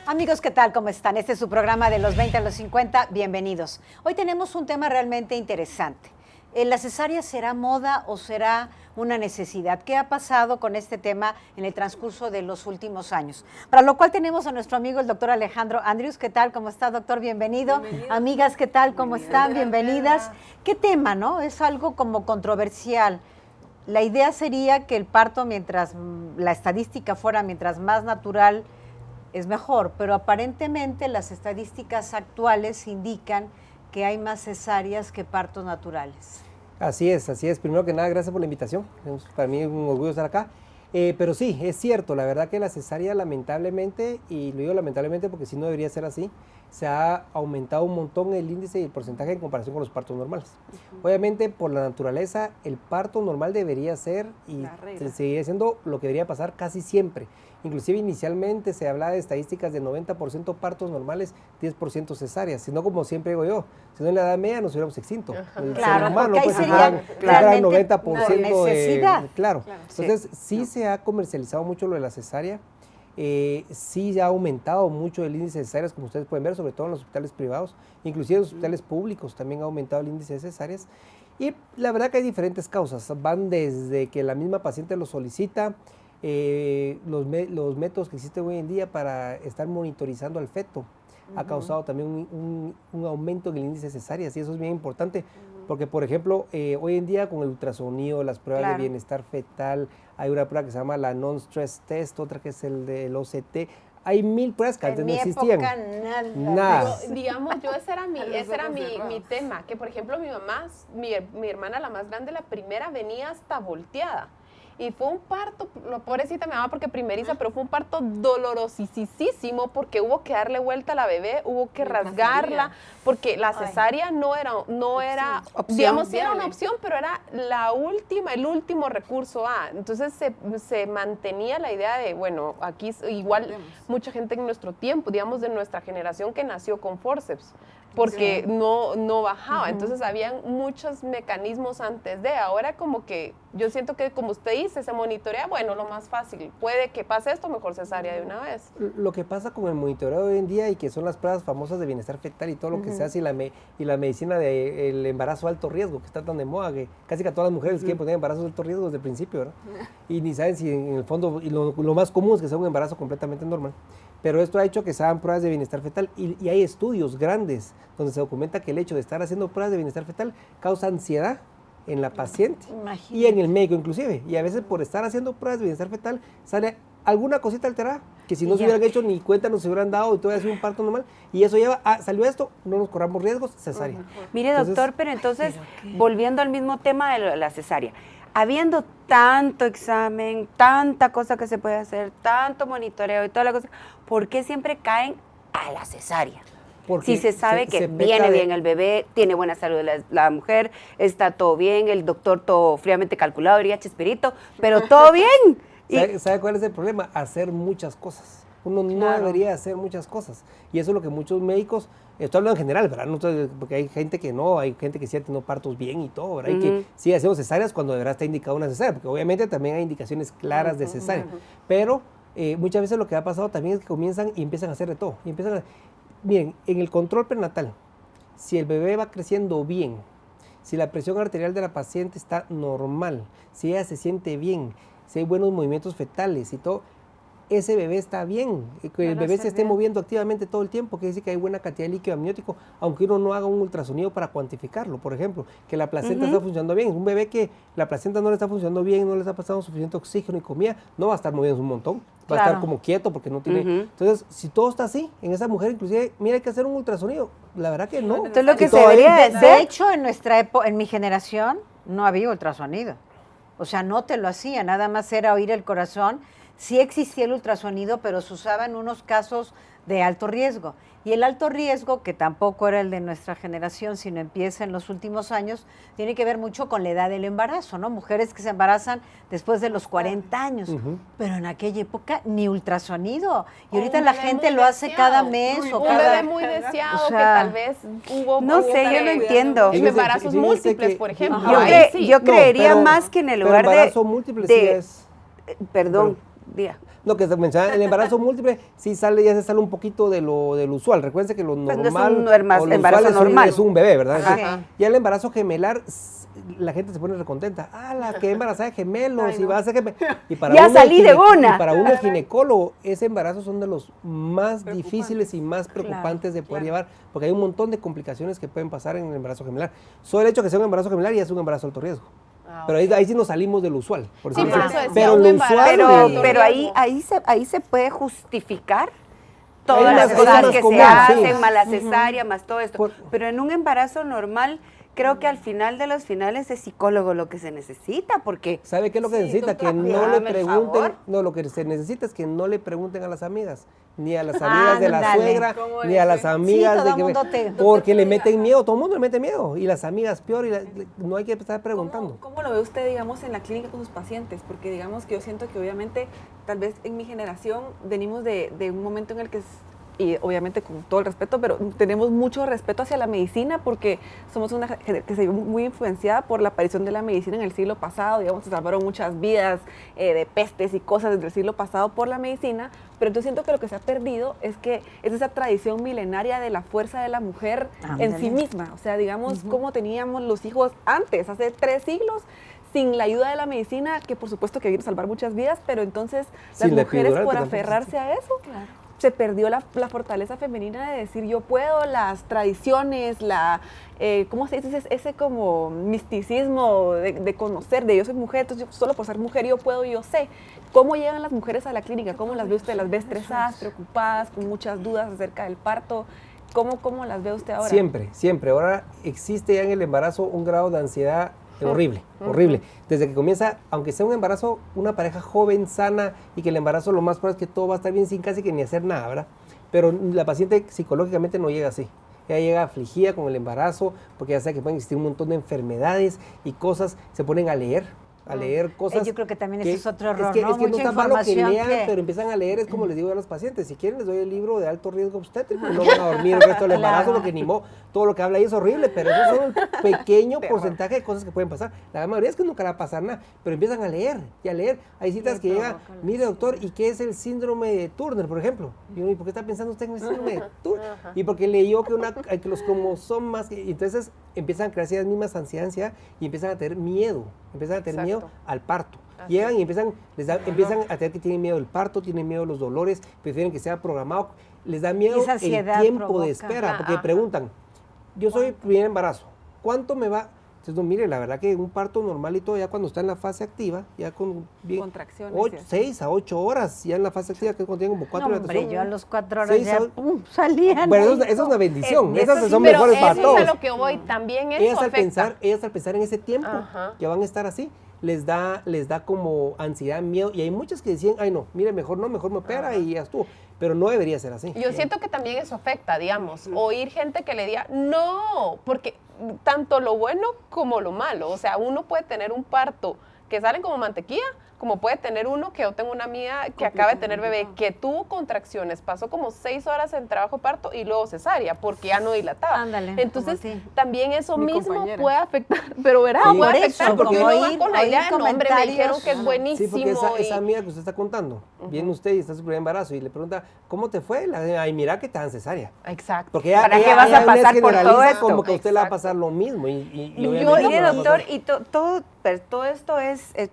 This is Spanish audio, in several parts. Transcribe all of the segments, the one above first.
Amigos, ¿qué tal? ¿Cómo están? Este es su programa de los 20 a los 50. Bienvenidos. Hoy tenemos un tema realmente interesante. ¿La cesárea será moda o será una necesidad? ¿Qué ha pasado con este tema en el transcurso de los últimos años? Para lo cual tenemos a nuestro amigo el doctor Alejandro Andrius. ¿Qué tal? ¿Cómo está, doctor? Bienvenido. Amigas, ¿qué tal? ¿Cómo están? Bienvenidas. ¿Qué tema, no? Es algo como controversial. La idea sería que el parto, mientras la estadística fuera mientras más natural, es mejor, pero aparentemente las estadísticas actuales indican que hay más cesáreas que partos naturales. Así es, así es. Primero que nada, gracias por la invitación. Para mí es un orgullo estar acá. Pero sí, es cierto, la verdad que la cesárea lamentablemente, y lo digo lamentablemente porque si no debería ser así, se ha aumentado un montón el índice y el porcentaje en comparación con los partos normales. Obviamente, por la naturaleza, el parto normal debería ser y seguiría siendo lo que debería pasar casi siempre. Inclusive inicialmente se hablaba de estadísticas de 90% partos normales, 10% cesáreas, sino como siempre digo yo, si no en la Edad Media nos hubiéramos extinto. El claro, ser humano, porque ahí pues, sería fuera el 90% por necesidad. Claro. Entonces sí se ha comercializado mucho lo de la cesárea, sí ha aumentado mucho el índice de cesáreas, como ustedes pueden ver, sobre todo en los hospitales privados, inclusive en los hospitales públicos también ha aumentado el índice de cesáreas. Y la verdad que hay diferentes causas, van desde que la misma paciente lo solicita, los métodos que existen hoy en día para estar monitorizando al feto ha causado también un aumento en el índice de cesáreas, y eso es bien importante, porque por ejemplo, hoy en día con el ultrasonido, las pruebas de bienestar fetal, hay una prueba que se llama la Non-Stress Test, otra que es el del OCT, hay 1000 pruebas que antes no existían. Nada. Digamos, ese era mi tema, que por ejemplo mi mamá, mi hermana la más grande, la primera venía hasta volteada. Y fue un parto, pobrecita mi mamá porque primeriza, pero fue un parto dolorosísimo porque hubo que darle vuelta a la bebé, hubo que rasgarla, porque la cesárea no era opción, digamos, sí era una opción, pero era el último recurso. Entonces se mantenía la idea de, bueno, aquí igual mucha gente en nuestro tiempo, digamos de nuestra generación que nació con forceps, porque no bajaba. Entonces habían muchos mecanismos antes de, ahora como que yo siento que como usted dice, se monitorea, bueno, lo más fácil, puede que pase esto, mejor cesárea de una vez. Lo que pasa con el monitoreo hoy en día y que son las pruebas famosas de bienestar fetal y todo lo que se hace y la medicina del embarazo de alto riesgo, que está tan de moda, que casi que a todas las mujeres quieren poner embarazos de alto riesgo desde el principio, ¿verdad? Y ni saben si en el fondo, y lo más común es que sea un embarazo completamente normal. Pero esto ha hecho que se hagan pruebas de bienestar fetal y hay estudios grandes donde se documenta que el hecho de estar haciendo pruebas de bienestar fetal causa ansiedad en la paciente y en el médico inclusive. Y a veces por estar haciendo pruebas de bienestar fetal sale alguna cosita alterada, que si no se hubieran hecho ni cuenta nos hubieran dado y todo hubiera sido un parto normal. Y eso lleva salió esto, no nos corramos riesgos, cesárea. Mire, doctor, pero entonces, volviendo al mismo tema de la cesárea, habiendo tanto examen, tanta cosa que se puede hacer, tanto monitoreo y toda la cosa, ¿por qué siempre caen a la cesárea? Porque si se sabe que viene bien el bebé, tiene buena salud la mujer, está todo bien, el doctor todo fríamente calculado, diría Chespirito, pero todo bien. ¿Sabe cuál es el problema? Hacer muchas cosas. Uno no debería hacer muchas cosas. Y eso es lo que muchos médicos, estoy hablando en general, ¿verdad? No, porque hay gente que no, hay gente que sí ha tenido partos bien y todo, ¿verdad? Y que sí hacemos cesáreas cuando de verdad está indicado una cesárea, porque obviamente también hay indicaciones claras de cesárea. Pero muchas veces lo que ha pasado también es que comienzan y empiezan a hacer de todo. Miren, en el control prenatal, si el bebé va creciendo bien, si la presión arterial de la paciente está normal, si ella se siente bien, si hay buenos movimientos fetales y todo, ese bebé está bien, que el bebé se esté moviendo activamente todo el tiempo, que dice que hay buena cantidad de líquido amniótico, aunque uno no haga un ultrasonido para cuantificarlo, por ejemplo, que la placenta está funcionando bien. Un bebé que la placenta no le está funcionando bien, no le está pasando suficiente oxígeno y comida, no va a estar moviéndose un montón, va a estar como quieto porque no tiene... Entonces, si todo está así, en esa mujer inclusive, mira, hay que hacer un ultrasonido, la verdad que no. Entonces, lo que se debería de hecho, en nuestra época, en mi generación, no había ultrasonido. O sea, no te lo hacía, nada más era oír el corazón. Sí existía el ultrasonido, pero se usaba en unos casos de alto riesgo. Y el alto riesgo, que tampoco era el de nuestra generación, sino empieza en los últimos años, tiene que ver mucho con la edad del embarazo, ¿no? Mujeres que se embarazan después de los 40 años. Pero en aquella época ni ultrasonido. Y ahorita la gente lo hace cada mes o cada... Un bebé muy deseado, o sea, que tal vez hubo... No sé, yo no entiendo. Embarazos múltles, por ejemplo. Yo creería más que en el lugar de... embarazo múltiple sí es... Perdón, diga. No, que se menciona, el embarazo múltiple sí ya se sale un poquito de lo del usual. Recuerden que lo Pues normal no es un o lo embarazo usual normal. es un bebé, ¿verdad? Ajá. Ya el embarazo gemelar, la gente se pone recontenta. Ah, la que embarazada de gemelos y va a ser y para Ya uno salí de una. Y para uno el ginecólogo, ese embarazo son de los más difíciles y más preocupantes de poder llevar, porque hay un montón de complicaciones que pueden pasar en el embarazo gemelar. Solo el hecho de que sea un embarazo gemelar ya es un embarazo de alto riesgo. Pero ahí sí nos salimos del usual. Por Sí, decirlo por así. eso decía, pero un lo embarazo usual, de alto Pero riesgo. ahí se puede justificar Hay todas unas las cosas cosas que como, se hacen, sí. más la cesárea, más todo esto. Por- Pero en un embarazo normal, creo que al final de los finales es psicólogo lo que se necesita, porque ¿Sabe qué es lo que Sí, necesita? doctora, Que no le hágame el pregunten, favor. no, lo que se necesita es que no le pregunten a las amigas, ni a las amigas de la Ándale. suegra, ¿Cómo ni a es? las amigas Sí, todo de el que mundo te- porque le Doctor, meten miedo, todo el mundo le mete miedo, y las amigas peor, no hay que estar preguntando. ¿Cómo lo ve usted, digamos, en la clínica con sus pacientes? Porque, digamos, que yo siento que obviamente, tal vez en mi generación, venimos de un momento en el que, y obviamente con todo el respeto, pero tenemos mucho respeto hacia la medicina porque somos una que se vio muy influenciada por la aparición de la medicina en el siglo pasado, digamos, se salvaron muchas vidas de pestes y cosas desde el siglo pasado por la medicina, pero entonces siento que lo que se ha perdido es que es esa tradición milenaria de la fuerza de la mujer en sí misma, o sea, digamos, cómo teníamos los hijos antes, hace 3 siglos, sin la ayuda de la medicina, que por supuesto que vino a salvar muchas vidas, pero entonces las Sin la mujeres epidural, por que tampoco aferrarse a eso, se perdió la fortaleza femenina de decir yo puedo, las tradiciones, ¿cómo se dice? Ese como misticismo de conocer, de yo soy mujer, entonces solo por ser mujer yo puedo, yo sé. ¿Cómo llegan las mujeres a la clínica? ¿Cómo las ve usted? ¿Las ve estresadas, preocupadas, con muchas dudas acerca del parto? ¿Cómo las ve usted ahora? Siempre, siempre. Ahora existe ya en el embarazo un grado de ansiedad horrible, horrible. Desde que comienza, aunque sea un embarazo, una pareja joven, sana, y que el embarazo lo más probable es que todo va a estar bien sin casi que ni hacer nada, ¿verdad? Pero la paciente psicológicamente no llega así. Ella llega afligida con el embarazo, porque ya sabe que pueden existir un montón de enfermedades y cosas, se ponen a leer cosas. Yo creo que también ese es otro error, es que ¿no? no Mucha está malo que información lean, que- pero empiezan a leer, es como les digo a los pacientes, si quieren les doy el libro de alto riesgo obstétrico, no van a dormir el resto del embarazo, Claro. porque ni modo, todo lo que habla ahí es horrible, pero eso son un pequeño porcentaje de cosas que pueden pasar. La gran mayoría es que nunca va a pasar nada, pero empiezan a leer, y a leer. Hay citas que llegan, mire doctor, ¿y qué es el síndrome de Turner, por ejemplo? Y uno, ¿y por qué está pensando usted en el síndrome de Turner? Y porque leyó que los cromosomas, y entonces empiezan a crearse las mismas ansiedad y empiezan a tener miedo, miedo al parto. Llegan y empiezan a tener que tienen miedo del parto, tienen miedo de los dolores, prefieren que sea programado, les da miedo Esa el ansiedad tiempo provoca. de espera, porque preguntan, yo soy primer embarazo, ¿cuánto me va? Entonces, no, mire, la verdad que un parto normalito ya cuando está en la fase activa, ya con Contracciones, sí. 6 a 8 horas, ya en la fase activa, que es cuando tienen como 4 No, horas. hombre, yo a los 4 horas 6 ya a- salían. Bueno, ahí. eso es una bendición, Eso esas sí, son pero mejores para eso todos. es a lo que voy, también eso Ellas afecta. al pensar en ese tiempo Ajá. que van a estar así, les da como ansiedad, miedo, y hay muchas que decían, ay no, mire, mejor me opera y ya estuvo, pero no debería ser así. Yo siento que también eso afecta, digamos, oír gente que le diga, no, porque tanto lo bueno como lo malo, o sea, uno puede tener un parto que salen como mantequilla, como puede tener uno, que yo tengo una amiga que acaba de tener bebé, que tuvo contracciones, pasó como 6 horas en trabajo de parto y luego cesárea, porque ya no dilataba. Ándale, Entonces, como así. también eso Mi mismo compañera. puede afectar, pero verá, Sí. puede Por afectar, eso, porque como uno va oír- con la idea oír de nombre, me dijeron comentarios. que es buenísimo. Sí, porque esa y- amiga que usted está contando, viene usted y está en su primer embarazo y le pregunta, ¿cómo te fue? Ay, mira que te dan cesárea. Exacto. Porque ella, ¿Para qué ella- vas a ella pasar por generaliza todo esto? como que a usted le va a Exacto. pasar lo mismo. Y Yo, obviamente no mire, va a doctor, pasar. y todo esto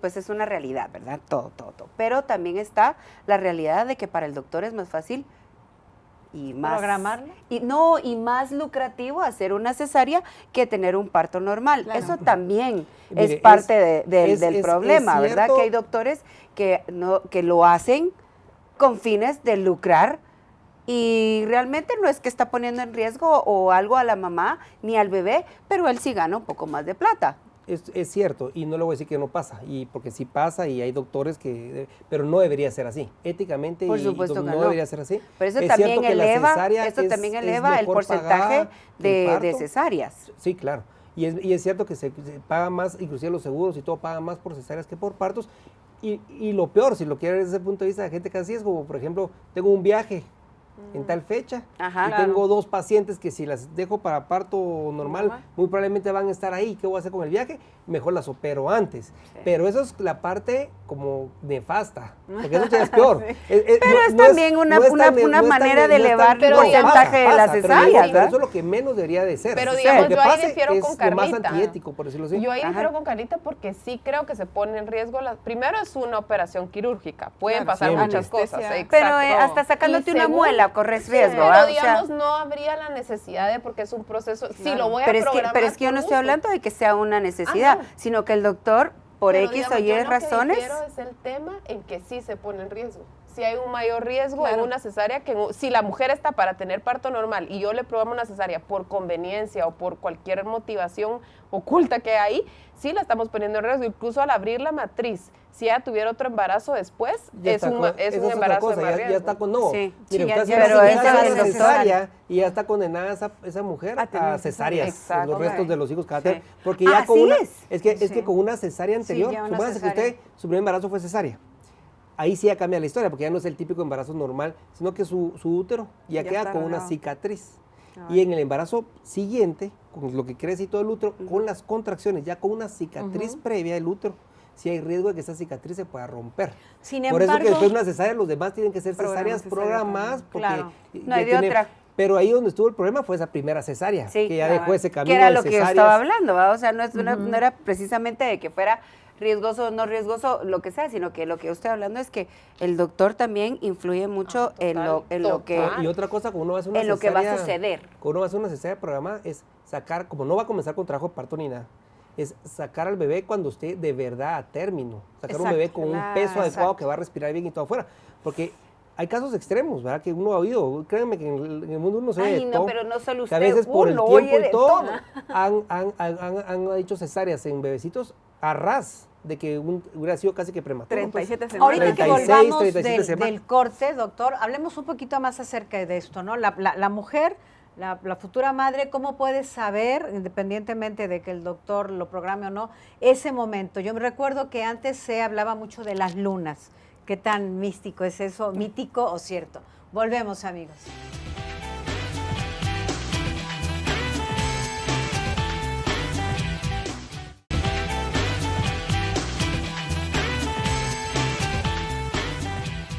pues es una realidad, ¿verdad? Todo. Pero también está la realidad de que para el doctor es más fácil y más... ¿Programarlo? Y más lucrativo hacer una cesárea que tener un parto normal. Eso también Mire, es parte es del problema, ¿verdad? cierto. Que hay doctores que lo hacen con fines de lucrar y realmente no es que está poniendo en riesgo o algo a la mamá ni al bebé, pero él sí gana un poco más de plata. Es cierto, y no le voy a decir que no pasa, y porque sí pasa y hay doctores pero no debería ser así. Éticamente Por supuesto que no no. debería ser así. Pero eso Es también cierto que la cesárea también es eleva el mejor porcentaje pagada que el de parto. cesáreas. Sí, claro. Y es cierto que se paga más, inclusive los seguros y todo pagan más por cesáreas que por partos. Y lo peor, si lo quiere ver desde ese punto de vista, la gente que así es como, por ejemplo, tengo un viaje en tal fecha, Ajá. y tengo 2 pacientes que si las dejo para parto normal, muy probablemente van a estar ahí, ¿qué voy a hacer con el viaje? Mejor las opero antes. Sí. Pero eso es la parte como nefasta, porque eso ya es peor. Sí. Pero es también una manera de elevar el porcentaje de las cesáreas, pero eso es lo que menos debería de ser. Pero digamos, yo ahí difiero con Carlita. Carlita. Es más antiético, por decirlo así. Yo ahí difiero con Carlita porque sí creo que se pone en riesgo. Primero es una operación quirúrgica, pueden pasar muchas cosas. Pero hasta sacándote una muela corres riesgo. Pero digamos, no habría la necesidad de, porque es un proceso, si lo voy a programar. Pero es que yo no estoy hablando de que sea una necesidad, sino que el doctor, por X o Y razones. Pero es el tema en que sí se pone en riesgo. Si hay un mayor riesgo en una cesárea, si la mujer está para tener parto normal y yo le programo una cesárea por conveniencia o por cualquier motivación oculta que hay, sí la estamos poniendo en riesgo. Incluso al abrir la matriz, si ella tuviera otro embarazo después, es un embarazo de más riesgo. Ya está con, no, sí. Mire, pero esa es cesárea y ya está condenada esa mujer a cesáreas en los restos de los hijos que va a tener. Porque ya con una, es que con una cesárea anterior, supóngase que usted, su primer embarazo fue cesárea. Ahí sí ya cambia la historia, porque ya no es el típico embarazo normal, sino que su útero ya queda con una cicatriz. Y en el embarazo siguiente, con lo que crece y todo el útero, con las contracciones, ya con una cicatriz previa del útero, sí hay riesgo de que esa cicatriz se pueda romper. Por eso que después de una cesárea, los demás tienen que ser cesáreas programadas, porque no hay de otra. Pero ahí donde estuvo el problema fue esa primera cesárea, que ya dejó ese camino de cesáreas. Que era lo que yo estaba hablando, ¿va? O sea, no era precisamente de que fuera riesgoso o no riesgoso, lo que sea, sino que lo que yo estoy hablando es que el doctor también influye mucho en lo que... Y otra cosa, como uno va a hacer una cesárea, lo que va a suceder. Cuando uno va a hacer una cesárea programada, es sacar, como no va a comenzar con trabajo de parto ni nada, es sacar al bebé cuando esté de verdad a término, sacar un bebé con un peso adecuado que va a respirar bien y todo afuera, porque hay casos extremos, ¿verdad? Que uno ha oído, créanme que en el mundo uno se oye de todo, pero no solo usted, que a veces por el tiempo y todo, han hecho cesáreas en bebecitos a ras de que hubiera sido casi que prematuro. 37 semanas. Ahorita que volvamos del corte, doctor, hablemos un poquito más acerca de esto, ¿no? La mujer, la futura madre, ¿cómo puede saber, independientemente de que el doctor lo programe o no, ese momento? Yo me recuerdo que antes se hablaba mucho de las lunas. ¿Qué tan místico es eso? ¿Mítico o cierto? Volvemos, amigos.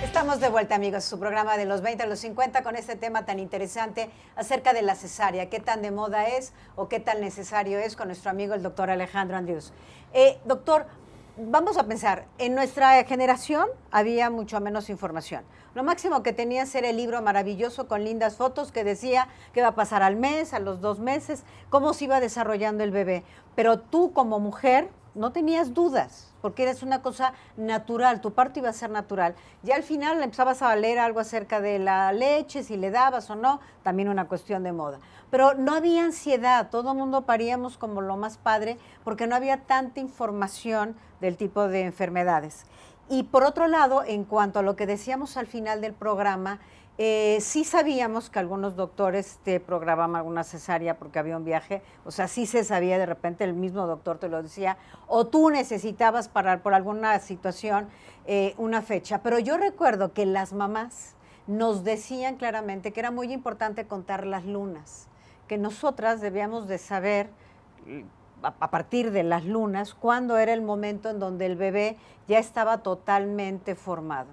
Estamos de vuelta, amigos, su programa de los 20 a los 50 con este tema tan interesante acerca de la cesárea. ¿Qué tan de moda es o qué tan necesario es con nuestro amigo el doctor Alejandro Andrius? Doctor, vamos a pensar, en nuestra generación había mucho menos información. Lo máximo que tenías era el libro maravilloso con lindas fotos que decía qué va a pasar al mes, a los 2 meses, cómo se iba desarrollando el bebé. Pero tú como mujer no tenías dudas, porque eres una cosa natural, tu parto iba a ser natural. Ya al final empezabas a leer algo acerca de la leche, si le dabas o no, también una cuestión de moda. Pero no había ansiedad, todo el mundo paríamos como lo más padre, porque no había tanta información del tipo de enfermedades. Y por otro lado, en cuanto a lo que decíamos al final del programa, sí sabíamos que algunos doctores te programaban alguna cesárea porque había un viaje, o sea, sí se sabía, de repente el mismo doctor te lo decía, o tú necesitabas parar por alguna situación una fecha. Pero yo recuerdo que las mamás nos decían claramente que era muy importante contar las lunas, que nosotras debíamos de saber a partir de las lunas cuándo era el momento en donde el bebé ya estaba totalmente formado.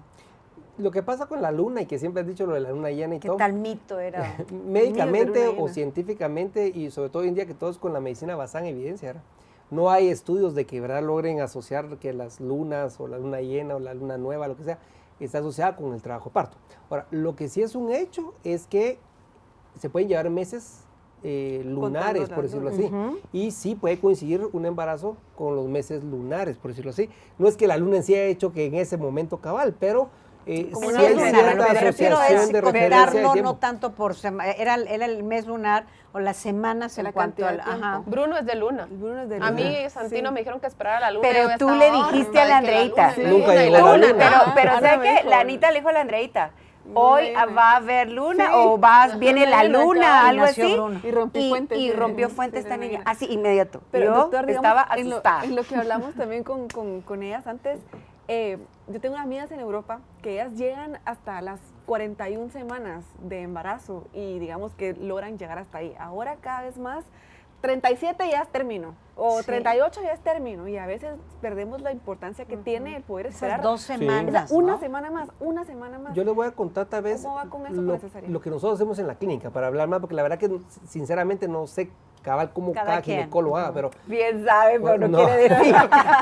Lo que pasa con la luna, y que siempre has dicho lo de la luna llena y todo. ¿Qué tal mito era? Médicamente o científicamente, y sobre todo hoy en día que todo es con la medicina basada en evidencia, ¿verdad? No hay estudios de que ¿verdad? Logren asociar que las lunas o la luna llena o la luna nueva, lo que sea, está asociada con el trabajo de parto. Ahora, lo que sí es un hecho es que se pueden llevar meses lunares, por decirlo así. Y sí puede coincidir un embarazo con los meses lunares, por decirlo así. No es que la luna en sí haya hecho que en ese momento cabal, pero sí hay cierta asociación de referencia. No tanto por semana, era el mes lunar o las semanas en cuanto al... Bruno es de luna. A mí, Santino, me dijeron que esperara la luna. Pero tú le dijiste a la Andreita. Nunca llegó la luna. Pero ¿sabes qué? La Anita le dijo a la Andreita, hoy va a haber luna o viene la luna, algo así. Y rompió fuente esta niña. Así, inmediato. Pero yo doctor, digamos, estaba asustada. En lo que hablamos también con ellas antes, yo tengo amigas en Europa que ellas llegan hasta las 41 semanas de embarazo y digamos que logran llegar hasta ahí. Ahora cada vez más, 37 ya es término, o 38 ya es término, y a veces perdemos la importancia que tiene el poder esperar. Esas 2 semanas, ¿no? Una semana más. Yo les voy a contar tal vez ¿Cómo va con eso, con cesárea? lo que nosotros hacemos en la clínica, para hablar más, porque la verdad que sinceramente no sé cabal cómo cada ginecólogo haga, pero... Bien sabe, pero no, No. quiere decir.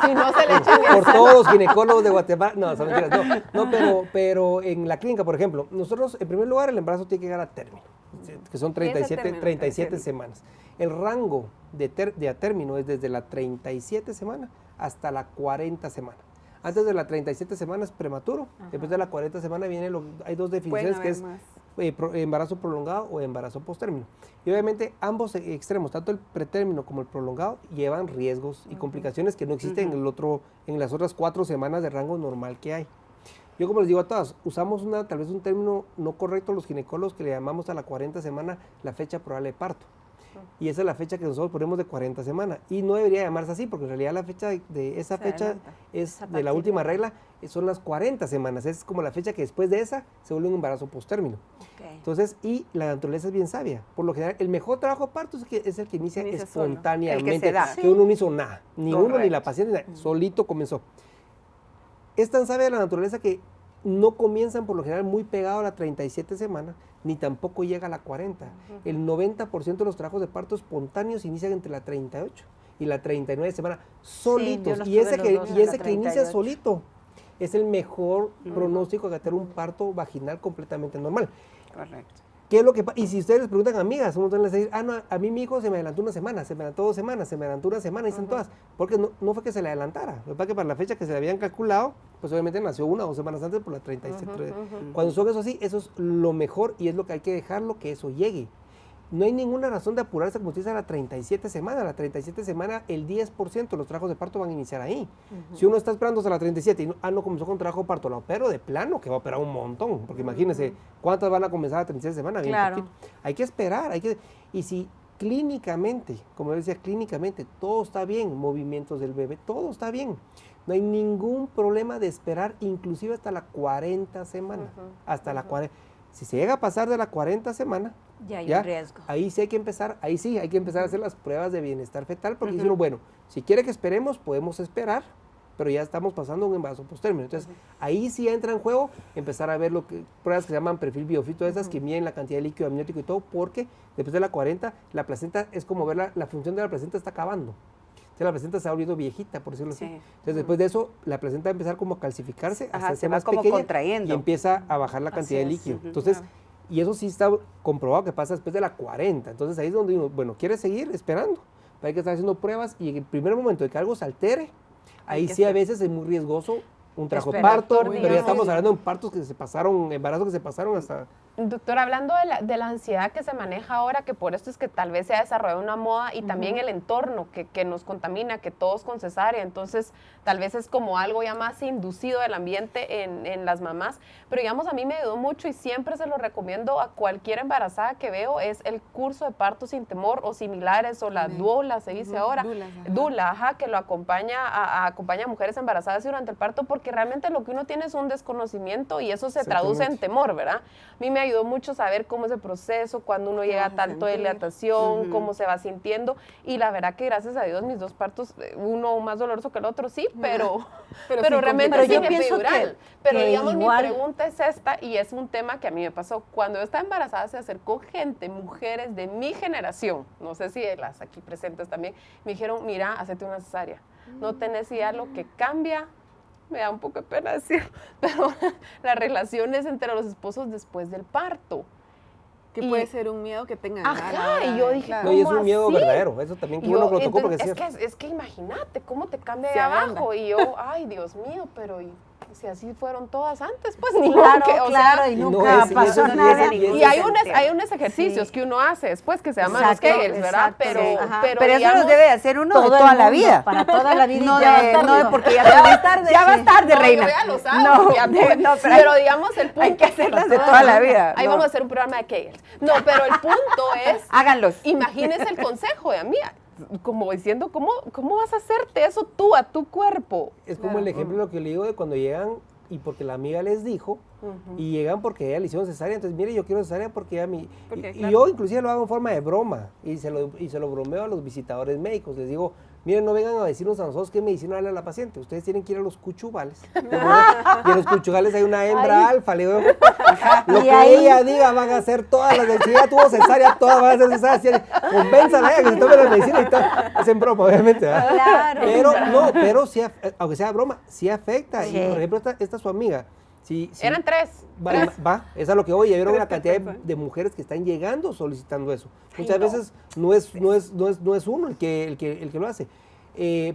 Si no se le echa ni Por todos los ginecólogos de Guatemala, no, son mentiras, no, pero en la clínica, por ejemplo, nosotros, en primer lugar, el embarazo tiene que llegar a término, que son ¿Qué es el término? 37 semanas. El rango de a término es desde la 37 semana hasta la 40 semana. Antes de la 37 semanas prematuro, después de la 40 semana hay dos definiciones que es embarazo prolongado o embarazo postérmino. Y obviamente ambos extremos, tanto el pretérmino como el prolongado, llevan riesgos y complicaciones que no existen en las otras 4 semanas de rango normal que hay. Yo, como les digo a todas, usamos tal vez un término no correcto los ginecólogos, que le llamamos a la 40 semana la fecha probable de parto. Y esa es la fecha que nosotros ponemos de 40 semanas. Y no debería llamarse así, porque en realidad la fecha de esa fecha es de la última regla, son las 40 semanas. Es como la fecha que después de esa se vuelve un embarazo postérmino. Okay. Entonces, y la naturaleza es bien sabia. Por lo general, el mejor trabajo de parto es el que inicia espontáneamente. El que se da. Que uno no hizo nada. Ni uno ni la Correcto. paciente, solito comenzó. Es tan sabia la naturaleza que no comienzan por lo general muy pegado a la 37 semana, ni tampoco llega a la 40. El 90% de los trabajos de parto espontáneos inician entre la 38 y la 39 semana, solitos. yo los Y tuve ese los que, dos en y la ese que inicia 38. solito es el mejor pronóstico de tener un parto vaginal completamente normal. Correcto. ¿Qué es lo que y si ustedes les preguntan a amigas, un montón les dicen, no, a mí mi hijo se me adelantó una semana, se me adelantó 2 semanas, se me adelantó una semana, dicen todas, porque no fue que se le adelantara, lo que pasa es que para la fecha que se le habían calculado, pues obviamente nació 1 o 2 semanas antes por la 37. Cuando son eso así, eso es lo mejor y es lo que hay que dejarlo que eso llegue. No hay ninguna razón de apurarse, como usted dice, a la 37 semana. A la 37 semana, el 10% de los trabajos de parto van a iniciar ahí. Si uno está esperando hasta la 37 y no comenzó con trabajo de parto, la opero de plano, que va a operar un montón. Porque imagínense, ¿cuántas van a comenzar a la 37 semana? Bien Claro. poquito. Hay que esperar. Y si clínicamente, como decía, clínicamente, todo está bien, movimientos del bebé, todo está bien. No hay ningún problema de esperar, inclusive hasta la 40 semana. Hasta la 40. Si se llega a pasar de la 40 semana, Ya hay un riesgo. ahí sí hay que empezar a hacer las pruebas de bienestar fetal, porque dice uno, bueno, si quiere que esperemos, podemos esperar, pero ya estamos pasando un embarazo postérmino. Entonces, ahí sí entra en juego empezar a ver pruebas que se llaman perfil biofito, esas que miden la cantidad de líquido amniótico y todo, porque después de la 40, la placenta es como ver la función de la placenta está acabando. Entonces, la placenta se ha volvido viejita, por decirlo así. Sí. Entonces, después de eso, la placenta va a empezar como a calcificarse, a Ajá, hacerse se va más como pequeña contrayendo. y empieza a bajar la cantidad de líquido. Entonces, y eso sí está comprobado que pasa después de la 40. Entonces, ahí es donde uno, bueno, quiere seguir esperando. Pero hay que estar haciendo pruebas y en el primer momento de que algo se altere, ahí sí a veces es muy riesgoso un trabajo de parto, pero ya estamos hablando de partos que se pasaron, embarazos que se pasaron hasta... Doctor, hablando de la ansiedad que se maneja ahora, que por esto es que tal vez se ha desarrollado una moda y también el entorno que nos contamina, que todos con cesárea, entonces tal vez es como algo ya más inducido del ambiente en las mamás, pero digamos a mí me ayudó mucho y siempre se lo recomiendo a cualquier embarazada que veo, es el curso de parto sin temor o similares o la doula se dice ahora, dula, que lo acompaña acompaña a mujeres embarazadas durante el parto, porque realmente lo que uno tiene es un desconocimiento y eso se traduce en temor, ¿verdad? A mí me ayudó mucho saber cómo es el proceso, cuando uno llega a tanto de dilatación, cómo se va sintiendo, y la verdad que gracias a Dios mis 2 partos, uno más doloroso que el otro, sí, pero realmente pero sin yo pienso epidural. que Pero digamos, igual... mi pregunta es esta, y es un tema que a mí me pasó. Cuando yo estaba embarazada se acercó gente, mujeres de mi generación, no sé si de las aquí presentes también, me dijeron, mira, hacete una cesárea, no tenés idea lo que cambia. Me da un poco de pena decir, pero las relaciones entre los esposos después del parto. Que puede ser un miedo que tengan. Ajá, y yo dije, claro. No, y es un ¿cómo miedo así? verdadero, eso también que uno lo tocó porque es que imagínate cómo te cambia Se de agranda. abajo. Y yo, ay, Dios mío, pero si así fueron todas antes, pues ni Claro, modo que, o claro, sea, y no nunca es- y pasó eso- y nada. eso- y hay unos ejercicios Sí. que uno hace después que se llaman los Exacto, Kegels, ¿verdad? exacto, Pero, sí. Ajá. pero Pero eso digamos, los debe de hacer uno de Todo el toda la mundo, vida. para toda la vida. y No ya de, vas no de tarde. porque ya Ya vas vas tarde, ya vas sí. tarde, no, reina. yo ya lo sabe, No, fíjate. no, pero digamos el punto. hay que hacerlas de toda la vida. Ahí No. vamos a hacer un programa de Kegels. No, pero el punto es, Háganlos. imagínese el consejo de amiga. como diciendo, ¿cómo vas a hacerte eso tú, a tu cuerpo? Es como el ejemplo de lo que le digo de cuando llegan y porque la amiga les dijo, y llegan porque ella le hicieron cesárea, entonces mire, yo quiero cesárea porque ella y yo inclusive lo hago en forma de broma, y se lo bromeo a los visitadores médicos, les digo, miren, no vengan a decirnos a nosotros qué medicina darle a la paciente, ustedes tienen que ir a los cuchugales, y en los cuchugales hay una hembra alfa, le digo, lo que ella diga van a hacer todas las, si ella tuvo cesárea, todas van a ser cesárea, convénzala a ella que se tome la medicina y todo, hacen broma, obviamente, ¿verdad? Claro. Pero sí, aunque sea broma, sí afecta, Sí. y por ejemplo, esta es su amiga, sí, Eran tres. Va, es a lo que voy, ya vieron Tres la cantidad que de mujeres que están llegando solicitando eso. Muchas veces no es uno el que lo hace.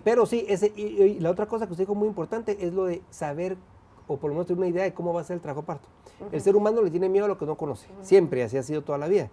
Pero sí, y la otra cosa que usted dijo muy importante es lo de saber, o por lo menos tener una idea de cómo va a ser el trabajo parto. El ser humano le tiene miedo a lo que no conoce, siempre, así ha sido toda la vida.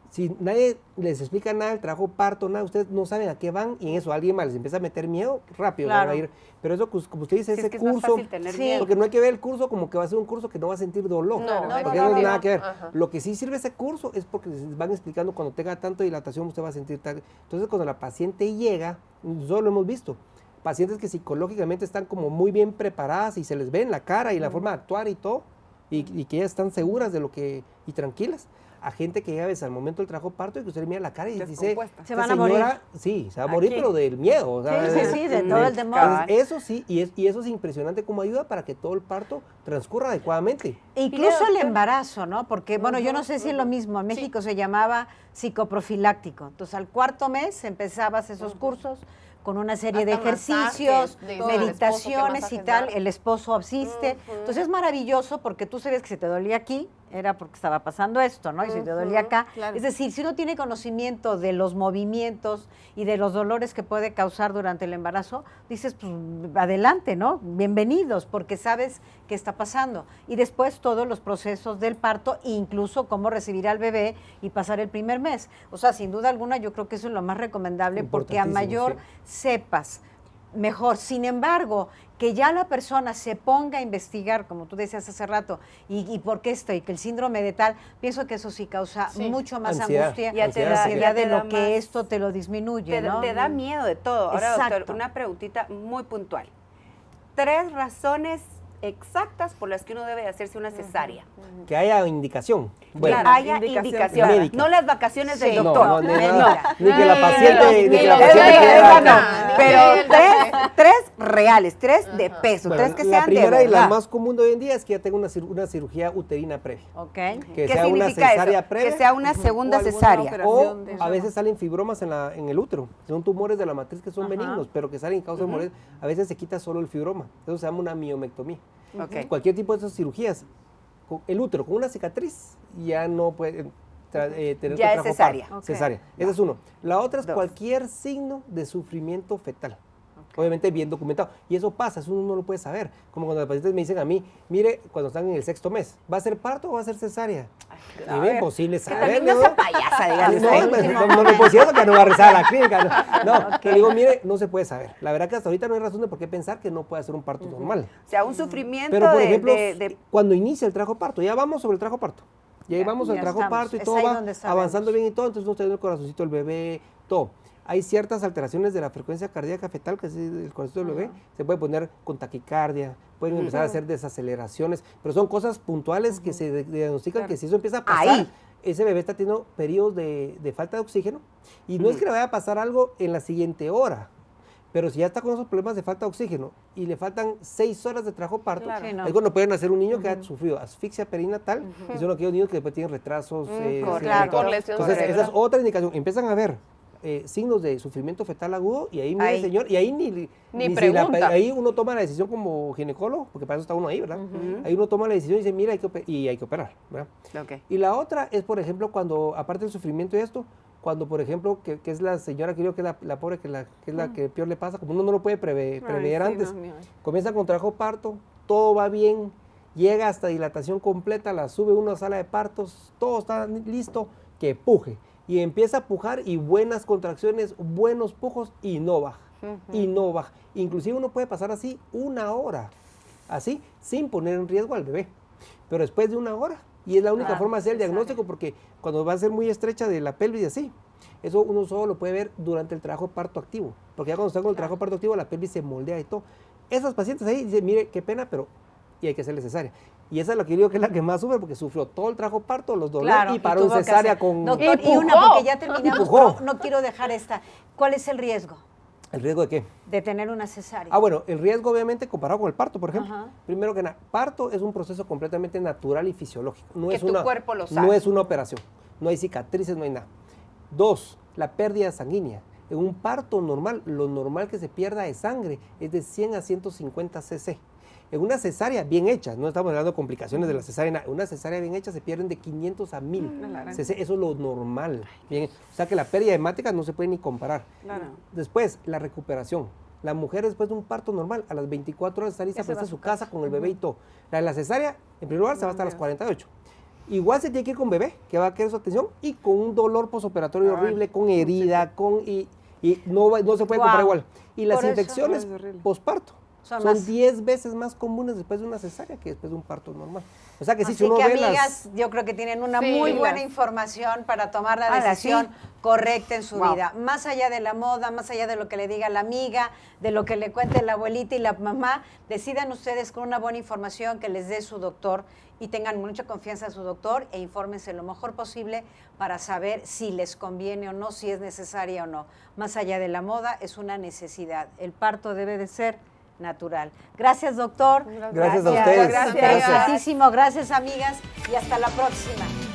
Si nadie les explica nada del trabajo parto, nada, ustedes no saben a qué van y en eso alguien más les empieza a meter miedo, rápido Claro. van a ir. Pero eso, como usted dice, Sí, ese es que es más curso, fácil tener Sí. miedo. porque no hay que ver el curso como que va a ser un curso que no va a sentir dolor, No, porque no, no no, tiene no. nada que ver. Ajá. Lo que sí sirve ese curso es porque les van explicando cuando tenga tanta dilatación usted va a sentir tal. Entonces cuando la paciente llega, nosotros lo hemos visto, pacientes que psicológicamente están como muy bien preparadas y se les ve en la cara y la forma de actuar y todo, y que ellas están seguras de lo que, y tranquilas, a gente que llega a veces al momento del trabajo parto y que usted le mira la cara y dice, Descompuesta. Se "Esta van a morir". señora, sí, se va a morir, Aquí. pero del miedo. o sea, Sí, de todo el temor. Entonces, eso sí, y eso es impresionante como ayuda para que todo el parto transcurra adecuadamente. Incluso el embarazo, ¿no? Porque, bueno, yo no sé si es lo mismo. En México se llamaba psicoprofiláctico. Entonces, al cuarto mes empezabas esos cursos con una serie de Hasta ejercicios, masajes, de todo el meditaciones esposo, y ¿qué tal. masajes El esposo asiste. Entonces, es maravilloso porque tú sabes que si te dolía aquí, era porque estaba pasando esto, ¿no? Y si te dolía acá. claro. Es decir, si uno tiene conocimiento de los movimientos y de los dolores que puede causar durante el embarazo, dices, pues adelante, ¿no? Bienvenidos, porque sabes qué está pasando. Y después todos los procesos del parto, incluso cómo recibir al bebé y pasar el primer mes. O sea, sin duda alguna, yo creo que eso es lo más recomendable, porque a Importantísimo, mayor sepas, mejor. Sin embargo, que ya la persona se ponga a investigar, como tú decías hace rato, y por qué esto, y que el síndrome de tal, pienso que eso sí causa mucho más Ansiedad, angustia Ya te y da- ansiedad ya te de da lo que más- esto te lo disminuye, ¿no? Te da miedo de todo. Ahora, Exacto. doctor, una preguntita muy puntual. 3 razones exactas por las que uno debe hacerse una cesárea. Que haya indicación. Bueno, Que Claro, haya indicación indicación. médica. No las vacaciones del Sí. doctor. No, no, Médica. nada, ni que la paciente, ni ni que los la paciente médicos, quiera- Esa no, Ni pero que- tres reales, 3 de peso, Bueno, 3 que la sean de primera y la verdad. más común de hoy en día es que ya tenga una cirugía uterina previa. Ok. Que ¿Qué sea una significa cesárea eso? previa. Que sea una segunda O alguna cesárea. operación. O de- a veces salen fibromas en el útero. Son tumores de la matriz que son benignos, pero que salen en causa de hemorroides. A veces se quita solo el fibroma. Eso se llama una miomectomía. Ok. Cualquier tipo de esas cirugías, el útero con una cicatriz ya no puede tener Ya es trabajo cesárea. parto. Ok. Cesárea. Ese es uno. La otra es 2. cualquier signo de sufrimiento fetal. Obviamente bien documentado. Y eso pasa, eso uno no lo puede saber. Como cuando los pacientes me dicen a mí, mire, cuando están en el 6º mes, ¿va a ser parto o va a ser cesárea? Y es imposible Que saber. también no sea payasa, dígale. No le puedo decir eso, que no va a rezar a la clínica. No, que le digo, mire, no se puede saber. La verdad que hasta ahorita no hay razón de por qué pensar que no puede ser un parto normal. O sea, un sufrimiento Pero, por de- ejemplo, de cuando inicia el trabajo parto, ya vamos sobre el trabajo parto. Ya vamos al ya trabajo estamos. parto y Es todo ahí va donde sabemos. avanzando bien y todo, entonces no teniendo el corazoncito del bebé, todo. Hay ciertas alteraciones de la frecuencia cardíaca fetal, que es el corazoncito del bebé, se puede poner con taquicardia, pueden empezar a hacer desaceleraciones, pero son cosas puntuales que se diagnostican que si eso empieza a pasar, Ahí. ese bebé está teniendo periodos de falta de oxígeno y no es que le vaya a pasar algo en la siguiente hora, pero si ya está con esos problemas de falta de oxígeno y le faltan 6 horas de trabajo parto, Claro. Sí, no. es cuando pueden nacer un niño que ha sufrido asfixia perinatal y son aquellos niños que después tienen retrasos. claro. Por lesión Entonces, cerebral. esa es otra indicación. Empiezan a ver signos de sufrimiento fetal agudo y ahí, mire, Ahí. señor, y ahí ni pregunta. ahí uno toma la decisión como ginecólogo, porque para eso está uno ahí, ¿verdad? Ahí uno toma la decisión y dice, mira, hay que operar, ¿verdad? Ok. Y la otra es, por ejemplo, cuando, aparte del sufrimiento y esto, cuando, por ejemplo, que es la señora que yo, que es la pobre, que es la que peor le pasa, como uno no lo puede prever Ay, sí, antes, no, mira. comienza con trabajo parto, todo va bien, llega hasta dilatación completa, la sube uno a la sala de partos, todo está listo, que puje. Y empieza a pujar y buenas contracciones, buenos pujos y no baja, y no baja. Inclusive uno puede pasar así 1 hora, así, sin poner en riesgo al bebé. Pero después de 1 hora, y es la única forma de hacer el diagnóstico, porque cuando va a ser muy estrecha de la pelvis y así, Eso uno solo lo puede ver durante el trabajo de parto activo, porque ya cuando está con el trabajo de parto activo, la pelvis se moldea y todo. Esas pacientes ahí dicen, mire, qué pena, pero y hay que hacerle cesárea. Y esa es la que digo que es la que más sufre, porque sufrió todo el trabajo de parto, los dolores, y paró en cesárea con... Doctor, y una, porque ya terminamos, pero no quiero dejar esta. ¿Cuál es el riesgo? ¿El riesgo de qué? De tener una cesárea. Ah, bueno, el riesgo obviamente comparado con el parto, por ejemplo. Primero que nada, parto es un proceso completamente natural y fisiológico. No que es tu cuerpo lo sabe. No es una operación. No hay cicatrices, no hay nada. 2, la pérdida sanguínea. En un parto normal, lo normal que se pierda de sangre es de 100 a 150 cc. En una cesárea bien hecha, no estamos hablando de complicaciones de la cesárea, en una cesárea bien hecha se pierden de 500 a 1000 cc, eso es lo normal. Bien, o sea que la pérdida hemática no se puede ni comparar. Claro. Después, la recuperación. La mujer después de un parto normal, a las 24 horas está lista para estar en su casa con el bebé y todo. La cesárea, en primer lugar, se va hasta las 48. Igual se tiene que ir con bebé, que va a querer su atención, y con un dolor posoperatorio horrible, con herida, y no se puede comparar igual. Y las infecciones posparto son 10 veces más comunes después de una cesárea que después de un parto normal. O sea que sí, así si uno que, ve amigas, yo creo que tienen una muy buena información para tomar la decisión correcta en su vida. Más allá de la moda, más allá de lo que le diga la amiga, de lo que le cuente la abuelita y la mamá, decidan ustedes con una buena información que les dé su doctor y tengan mucha confianza en su doctor e infórmense lo mejor posible para saber si les conviene o no, si es necesaria o no. Más allá de la moda, es una necesidad. El parto debe de ser natural. Gracias, doctor. Gracias a ustedes. Gracias, amigas, y hasta la próxima.